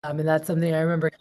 And that's something I remember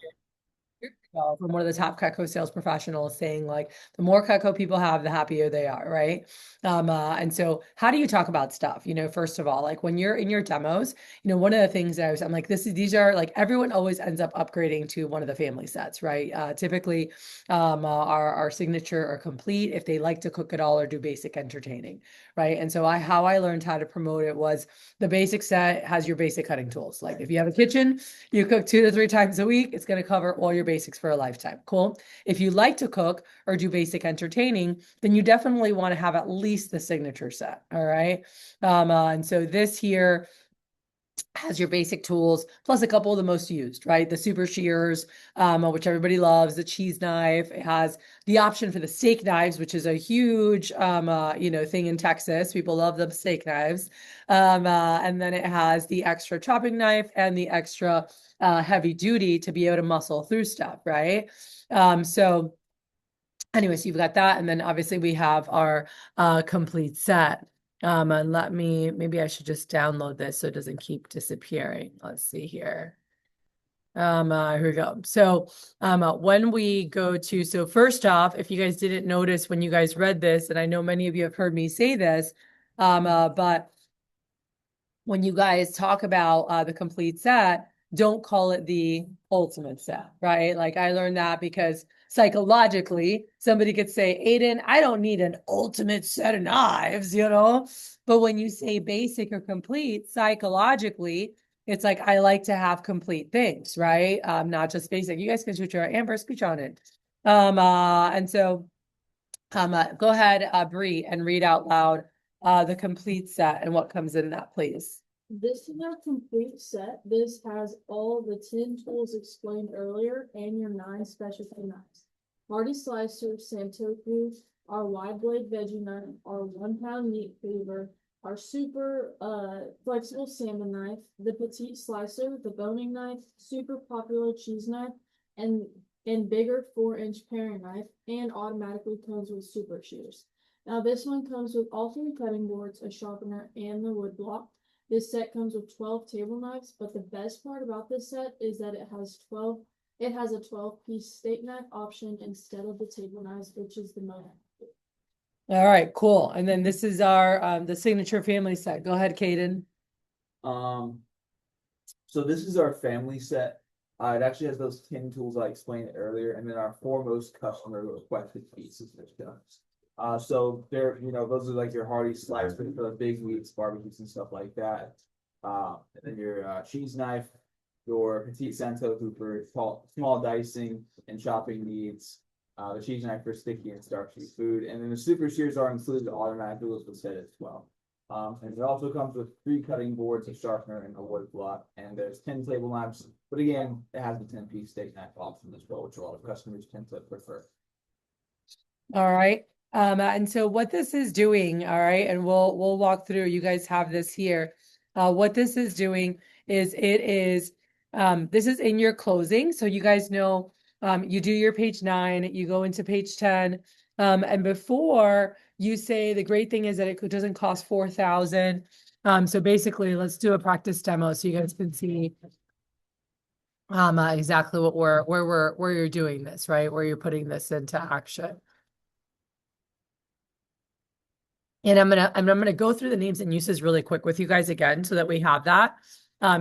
from one of the top Cutco sales professionals saying like the more Cutco people have, the happier they are, right? And so how do you talk about stuff? First of all, like when you're in your demos, one of the things that I'm like, these are like everyone always ends up upgrading to one of the family sets, right? Typically, our signature or complete if they like to cook it all or do basic entertaining, right? And so how I learned how to promote it was the basic set has your basic cutting tools. Like if you have a kitchen, you cook 2 to 3 times a week, it's going to cover all your basics for a lifetime. Cool. If you like to cook or do basic entertaining, then you definitely want to have at least the signature set. All right. And so this here has your basic tools plus a couple of the most used, right? The super shears, which everybody loves, the cheese knife. It has the option for the steak knives, which is a huge, thing in Texas. People love the steak knives. And then it has the extra chopping knife and the extra heavy duty to be able to muscle through stuff, right? So anyway, so you've got that. And then obviously we have our complete set. And maybe I should just download this so it doesn't keep disappearing. Let's see here. Here we go. So when we go to, so first off, if you guys didn't notice when you guys read this, and I know many of you have heard me say this, but when you guys talk about the complete set, don't call it the ultimate set, right? Like I learned that because psychologically, somebody could say, Aiden, I don't need an ultimate set of knives, But when you say basic or complete, psychologically, it's like I like to have complete things, right? Not just basic. You guys can switch your Amber speech on it. And so go ahead, Bree, and read out loud the complete set and what comes in that, please. This is our complete set. This has all the 10 tools explained earlier and your 9 specialty knives. Hearty slicer, santoku, our wide blade veggie knife, our 1 pound meat cleaver, our super flexible salmon knife, the petite slicer, the boning knife, super popular cheese knife, and bigger 4-inch paring knife, and automatically comes with super shears. Now this one comes with all 3 cutting boards, a sharpener, and the wood block. This set comes with 12 table knives, but the best part about this set is that it has a 12-piece steak knife option instead of the table knives, which is the most. All right, cool. And then this is our the signature family set. Go ahead, Caden. Um, so this is our family set. It actually has those 10 tools I explained earlier, and then our 4 most customer requested pieces. So they're, those are like your hearty slicers for the big meats, barbecues and stuff like that. And then your cheese knife, your petite santoku for small dicing and chopping needs, the cheese knife for sticky and starchy food, and then the super shears are included automatically with the set as well. And it also comes with 3 cutting boards, a sharpener, and a wood block. And there's 10 table knives, but again, it has the 10-piece steak knife option as well, which a lot of customers tend to prefer. All right. And so what this is doing, all right, and we'll walk through. You guys have this here. What this is doing is this is in your closing. So you guys know you do your page 9, you go into page 10. And before you say the great thing is that it doesn't cost 4,000. So basically, let's do a practice demo so you guys can see exactly where you're doing this, right? Where you're putting this into action. And I'm gonna go through the names and uses really quick with you guys again so that we have that.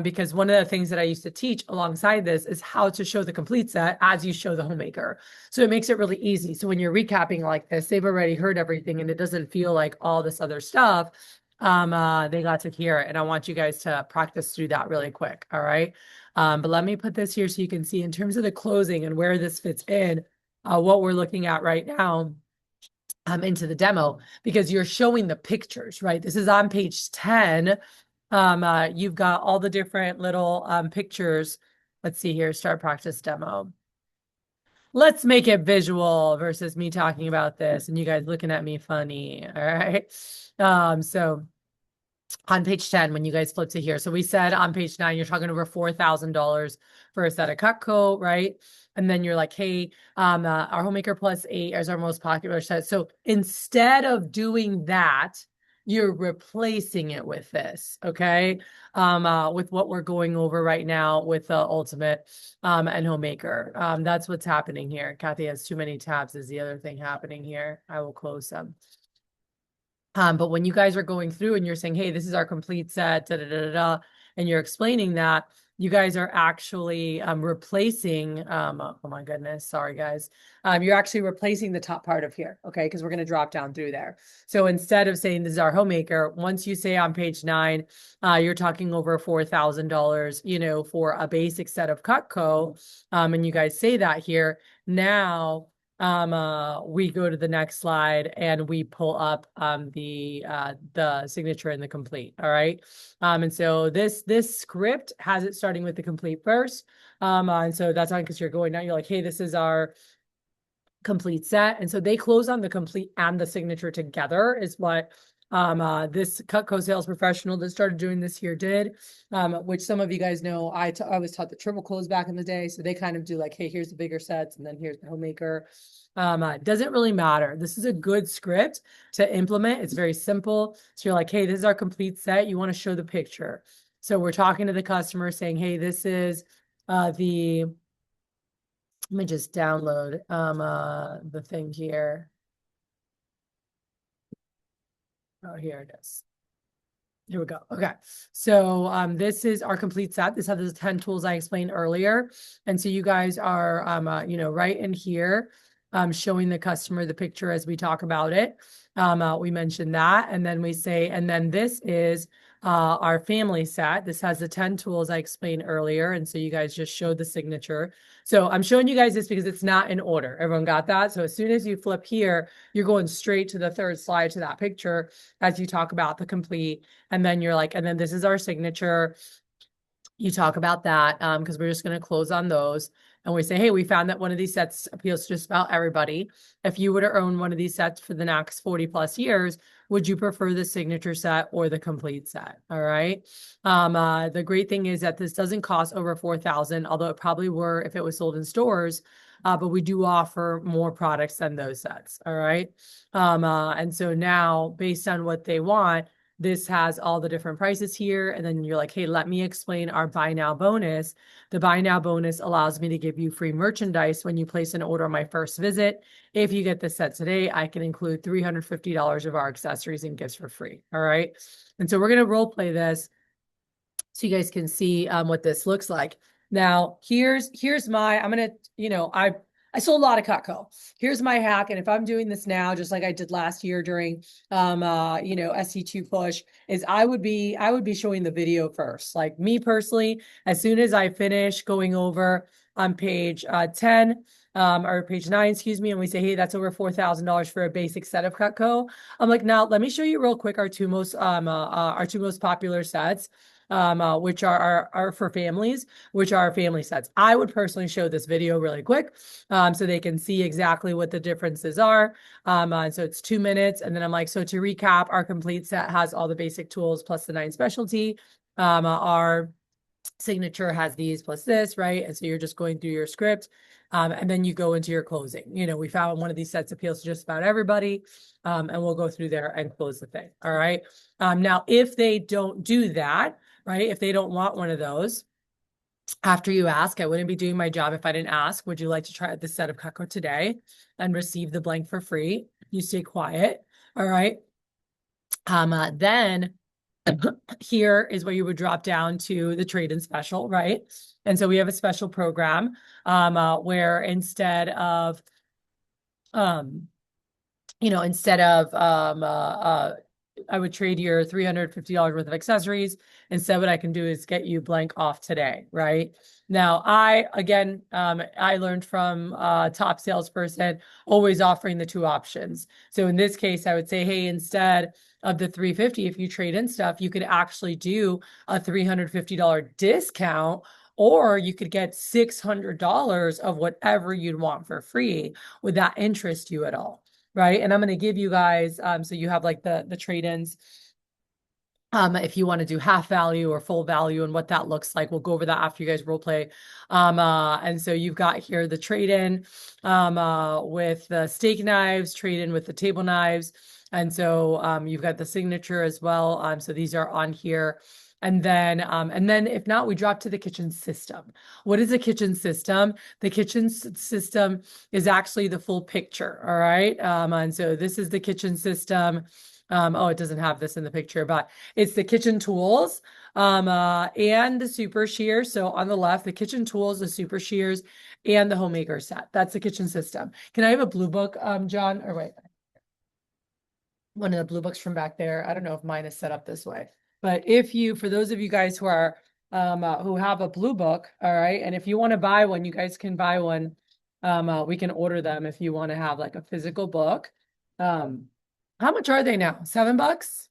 Because one of the things that I used to teach alongside this is how to show the complete set as you show the homemaker. So it makes it really easy. So when you're recapping like this, they've already heard everything and it doesn't feel like all this other stuff. They got to hear it. And I want you guys to practice through that really quick. All right. But let me put this here so you can see in terms of the closing and where this fits in, what we're looking at right now. Into the demo because you're showing the pictures, right? This is on page 10. You've got all the different little pictures. Let's see here, start practice demo. Let's make it visual versus me talking about this and you guys looking at me funny. All right. So on page 10, when you guys flip to here. So we said on page 9, you're talking over $4,000 for a set of Cutco, right? And then you're like, hey, our Homemaker Plus 8 is our most popular set. So instead of doing that, you're replacing it with this, okay? With what we're going over right now with the Ultimate and Homemaker. That's what's happening here. Cathy has too many tabs is the other thing happening here. I will close them. But when you guys are going through and you're saying, hey, this is our complete set, da da da da, da, and you're explaining that, you guys are actually replacing, oh my goodness, sorry guys. You're actually replacing the top part of here, okay? Because we're going to drop down through there. So instead of saying this is our homemaker, once you say on page 9, you're talking over $4,000, you know, for a basic set of Cutco, and you guys say that here. Now, we go to the next slide and we pull up the signature and the complete. All right. And so this script has it starting with the complete first. And so that's on because you're going now, you're like, hey, this is our complete set. And so they close on the complete and the signature together is what this Cutco sales professional that started doing this here did, which some of you guys know. I was taught the triple close back in the day. So they kind of do like, hey, here's the bigger sets and then here's the homemaker. Doesn't really matter. This is a good script to implement. It's very simple. So you're like, hey, this is our complete set. You want to show the picture. So we're talking to the customer saying, hey, this is let me just download the thing here. Oh, here it is. Here we go. Okay. So this is our complete set. This has the 10 tools I explained earlier. And so you guys are you know, right in here showing the customer the picture as we talk about it. We mentioned that. And then we say, and then this is our family set. This has the 10 tools I explained earlier. And so you guys just showed the signature. So I'm showing you guys this because it's not in order. Everyone got that? So as soon as you flip here, you're going straight to the third slide to that picture as you talk about the complete. And then you're like, and then this is our signature. You talk about that because we're just going to close on those. And we say, hey, we found that one of these sets appeals to just about everybody. If you were to own one of these sets for the next 40 plus years, would you prefer the signature set or the complete set? All right. The great thing is that this doesn't cost over $4,000, although it probably were if it was sold in stores. But we do offer more products than those sets. All right. And so now, based on what they want, this has all the different prices here. And then you're like, hey, let me explain our buy now bonus. The buy now bonus allows me to give you free merchandise when you place an order on my first visit. If you get this set today, I can include $350 of our accessories and gifts for free. All right. And so we're going to role play this so you guys can see what this looks like. Now, here's my, I'm going to, you know, I sold a lot of Cutco. Here's my hack. And if I'm doing this now, just like I did last year during, you know, SC2 push, is I would be showing the video first. Like me personally, as soon as I finish going over on page 10, or page 9, excuse me, and we say, hey, that's over $4,000 for a basic set of Cutco. I'm like, now let me show you real quick our two most popular sets. Which are for families, which are family sets. I would personally show this video really quick so they can see exactly what the differences are. So it's 2 minutes. And then I'm like, so to recap, our complete set has all the basic tools plus the 9 specialty. Our signature has these plus this, right? And so you're just going through your script. And then you go into your closing. You know, we found one of these sets appeals to just about everybody. And we'll go through there and close the thing. All right. Now, if they don't do that, right? If they don't want one of those, after you ask, I wouldn't be doing my job if I didn't ask, would you like to try out this set of Cutco today and receive the blank for free? You stay quiet. All right. Then here is where you would drop down to the trade-in special, right? And so we have a special program where instead of, you know, I would trade your $350 worth of accessories. Instead, what I can do is get you blank off today, right? Now, I learned from a top salesperson, always offering the 2 options. So in this case, I would say, hey, instead of the $350, if you trade in stuff, you could actually do a $350 discount, or you could get $600 of whatever you'd want for free. Would that interest you at all? Right. And I'm going to give you guys, so you have like the trade-ins. If you want to do half value or full value and what that looks like, we'll go over that after you guys role play. And so you've got here the trade-in with the steak knives, trade-in with the table knives. And so you've got the signature as well. So these are on here. And then if not, we drop to the kitchen system. What is a kitchen system? The kitchen system is actually the full picture. All right. And so this is the kitchen system. Oh, it doesn't have this in the picture, but it's the kitchen tools and the super shears. So on the left, the kitchen tools, the super shears, and the homemaker set. That's the kitchen system. Can I have a blue book, John? Or wait, one of the blue books from back there. I don't know if mine is set up this way, but for those of you guys who are, who have a blue book, all right, and if you want to buy one, you guys can buy one. We can order them if you want to have like a physical book. How much are they now? $7?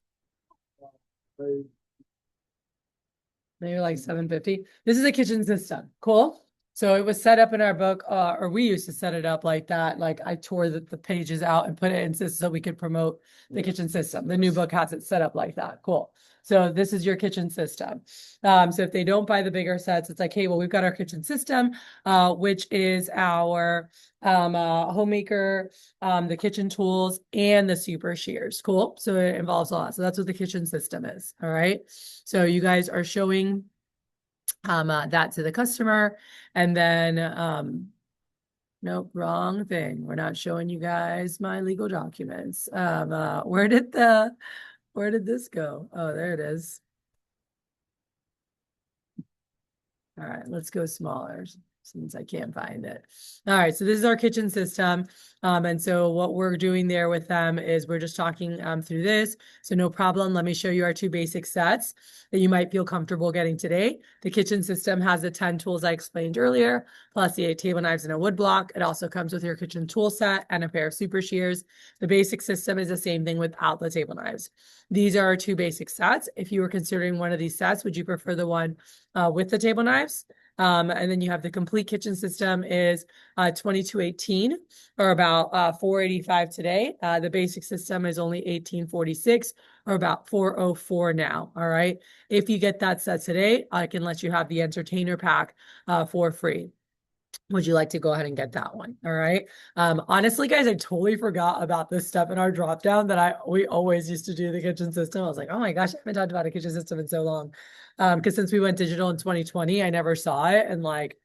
Maybe like $7.50. This is a kitchen system. Cool. So it was set up in our book, or we used to set it up like that. Like I tore the pages out and put it in so we could promote the kitchen system. The new book has it set up like that. Cool. So this is your kitchen system. So if they don't buy the bigger sets, it's like, hey, well, we've got our kitchen system, which is our homemaker, the kitchen tools, and the super shears. Cool. So it involves a lot. So that's what the kitchen system is. All right. So you guys are showing that to the customer, and then nope, wrong thing. We're not showing you guys my legal documents. Where did this go? Oh, there it is. All right, let's go smaller since I can't find it. All right, so this is our kitchen system. And so what we're doing there with them is we're just talking through this. So no problem. Let me show you our two basic sets that you might feel comfortable getting today. The kitchen system has the 10 tools I explained earlier, plus the 8 table knives and a wood block. It also comes with your kitchen tool set and a pair of super shears. The basic system is the same thing without the table knives. These are our two basic sets. If you were considering one of these sets, would you prefer the one with the table knives? And then you have the complete kitchen system is 2218 or about 485 today. The basic system is only 1846 or about 404 now. All right. If you get that set today, I can let you have the entertainer pack for free. Would you like to go ahead and get that one? All right. Honestly, guys, I totally forgot about this step in our drop down that we always used to do the kitchen system. I was like, oh my gosh, I haven't talked about a kitchen system in so long. Because since we went digital in 2020, I never saw it and like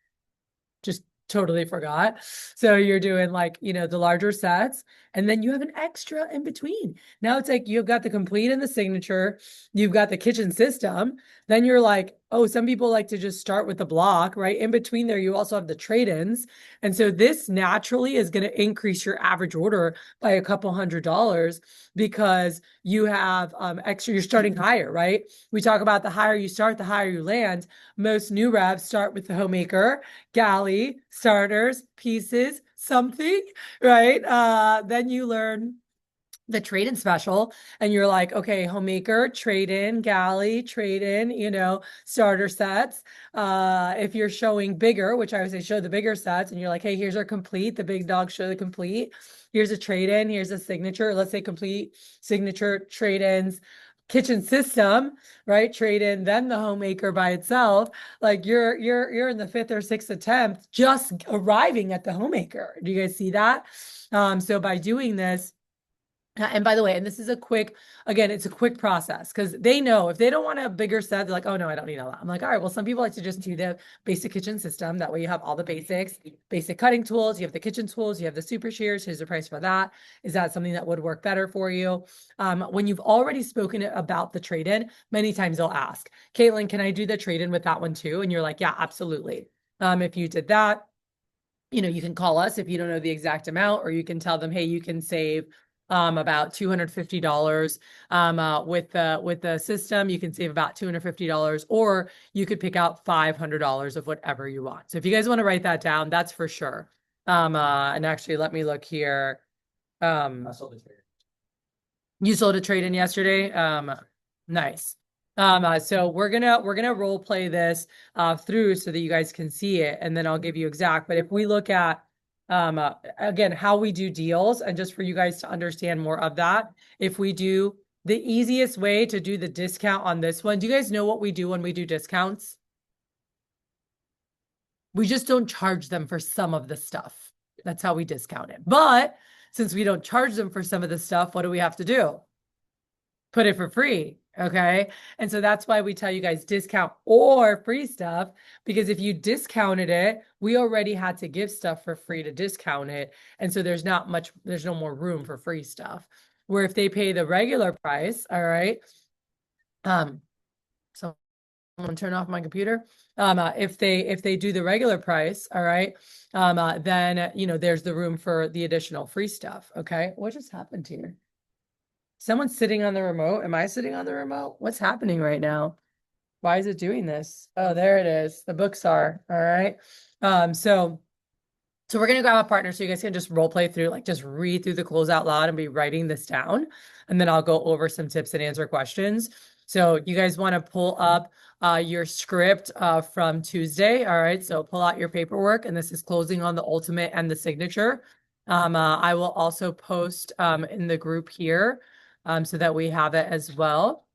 just totally forgot. So you're doing like, the larger sets, and then you have an extra in between. Now it's like you've got the complete and the signature, you've got the kitchen system. Then you're like, oh, some people like to just start with the block, right? In between there, you also have the trade-ins. And so this naturally is going to increase your average order by a couple $100 because you have extra, you're starting higher, right? We talk about the higher you start, the higher you land. Most new revs start with the homemaker, galley, starters, pieces, something, right? Then you learn the trade-in special and you're like, okay, homemaker, trade-in, galley, trade-in, starter sets. If you're showing bigger, which I would say show the bigger sets, and you're like, hey, here's our complete, the big dogs show the complete. Here's a trade-in, here's a signature, let's say complete, signature, trade-ins, kitchen system, right? Trade in, then the homemaker by itself. Like you're in the 5th or 6th attempt just arriving at the homemaker. Do you guys see that? So by doing this, and by the way, and this is it's a quick process because they know if they don't want a bigger set, they're like, oh no, I don't need all that. I'm like, all right, well, some people like to just do the basic kitchen system. That way you have all the basics, basic cutting tools, you have the kitchen tools, you have the super shears. Here's the price for that. Is that something that would work better for you? When you've already spoken about the trade-in, many times they'll ask, Caitlin, can I do the trade-in with that one too? And you're like, yeah, absolutely. If you did that, you can call us if you don't know the exact amount, or you can tell them, hey, you can save about $250 with the system. You can save about $250, or you could pick out $500 of whatever you want. So if you guys want to write that down, that's for sure. And actually, let me look here. You sold a trade-in yesterday. Nice. So we're gonna role play this through so that you guys can see it, and then I'll give you exact. But if we look at again, how we do deals, and just for you guys to understand more of that, if we do the easiest way to do the discount on this one, do you guys know what we do when we do discounts? We just don't charge them for some of the stuff. That's how we discount it. But since we don't charge them for some of the stuff, what do we have to do? Put it for free. Okay. And so that's why we tell you guys discount or free stuff, because if you discounted it, we already had to give stuff for free to discount it. And so there's no more room for free stuff. Where if they pay the regular price, all right. So I'm gonna turn off my computer. If they do the regular price, all right, then there's the room for the additional free stuff. Okay. What just happened here? Someone's sitting on the remote. Am I sitting on the remote? What's happening right now? Why is it doing this? Oh, there it is. The books are. All right. So we're gonna grab a partner so you guys can just role play through, like just read through the close out loud and be writing this down. And then I'll go over some tips and answer questions. So you guys want to pull up your script from Tuesday. All right. So pull out your paperwork, and this is closing on the ultimate and the signature. I will also post in the group here so that we have it as well.